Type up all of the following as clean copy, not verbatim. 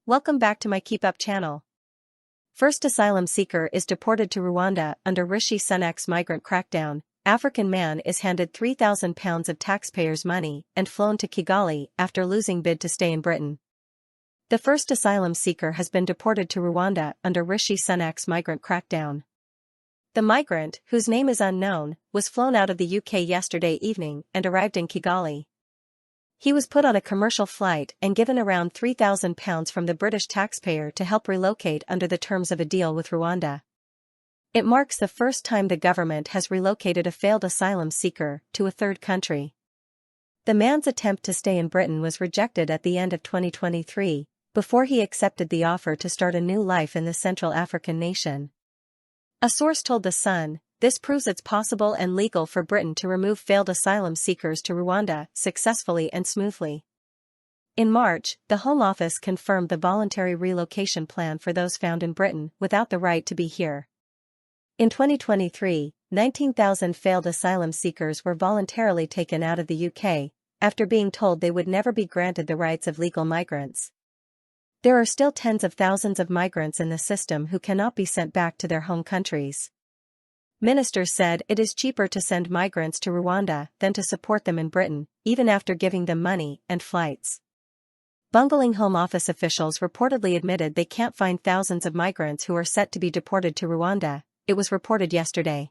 Welcome back to my KEEPUP channel. First asylum seeker is deported to Rwanda under Rishi Sunak's migrant crackdown. African man is handed £3,000 of taxpayers' money and flown to Kigali after losing bid to stay in Britain. The first asylum seeker has been deported to Rwanda under Rishi Sunak's migrant crackdown. The migrant, whose name is unknown, was flown out of the UK yesterday evening and arrived in Kigali. He was put on a commercial flight and given around £3,000 from the British taxpayer to help relocate under the terms of a deal with Rwanda. It marks the first time the government has relocated a failed asylum seeker to a third country. The man's attempt to stay in Britain was rejected at the end of 2023, before he accepted the offer to start a new life in the Central African nation. A source told The Sun, "This proves it's possible and legal for Britain to remove failed asylum seekers to Rwanda successfully and smoothly." In March, the Home Office confirmed the voluntary relocation plan for those found in Britain without the right to be here. In 2023, 19,000 failed asylum seekers were voluntarily taken out of the UK, after being told they would never be granted the rights of legal migrants. There are still tens of thousands of migrants in the system who cannot be sent back to their home countries. Ministers said it is cheaper to send migrants to Rwanda than to support them in Britain, even after giving them money and flights. Bungling Home Office officials reportedly admitted they can't find thousands of migrants who are set to be deported to Rwanda, it was reported yesterday.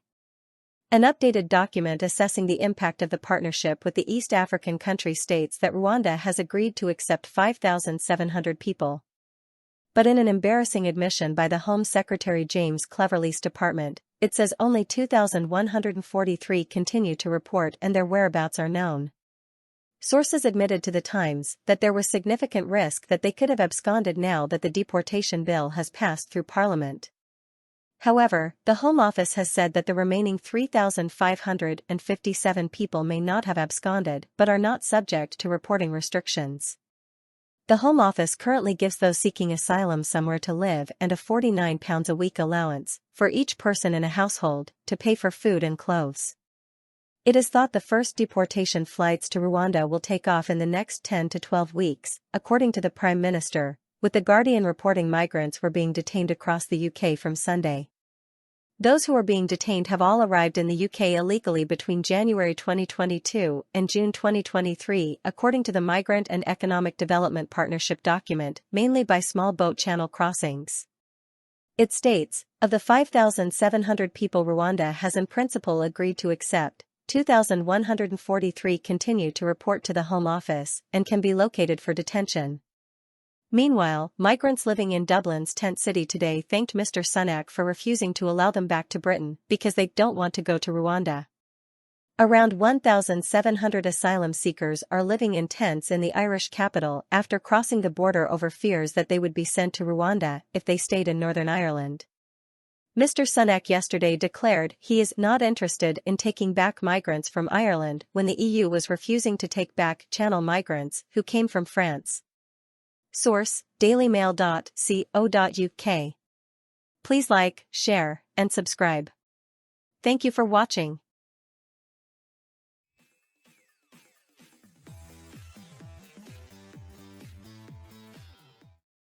An updated document assessing the impact of the partnership with the East African country states that Rwanda has agreed to accept 5,700 people. But in an embarrassing admission by the Home Secretary James Cleverly's department, it says only 2,143 continue to report and their whereabouts are known. Sources admitted to The Times that there was significant risk that they could have absconded now that the deportation bill has passed through Parliament. However, the Home Office has said that the remaining 3,557 people may not have absconded but are not subject to reporting restrictions. The Home Office currently gives those seeking asylum somewhere to live and a £49 a week allowance for each person in a household to pay for food and clothes. It is thought the first deportation flights to Rwanda will take off in the next 10 to 12 weeks, according to the Prime Minister, with The Guardian reporting migrants were being detained across the UK from Sunday. Those who are being detained have all arrived in the UK illegally between January 2022 and June 2023, according to the Migrant and Economic Development Partnership document, mainly by small boat channel crossings. It states, of the 5,700 people Rwanda has in principle agreed to accept, 2,143 continue to report to the Home Office and can be located for detention. Meanwhile, migrants living in Dublin's tent city today thanked Mr. Sunak for refusing to allow them back to Britain because they don't want to go to Rwanda. Around 1,700 asylum seekers are living in tents in the Irish capital after crossing the border over fears that they would be sent to Rwanda if they stayed in Northern Ireland. Mr. Sunak yesterday declared he is not interested in taking back migrants from Ireland when the EU was refusing to take back Channel migrants who came from France. Source: dailymail.co.uk. Please like, share, and subscribe. Thank you for watching.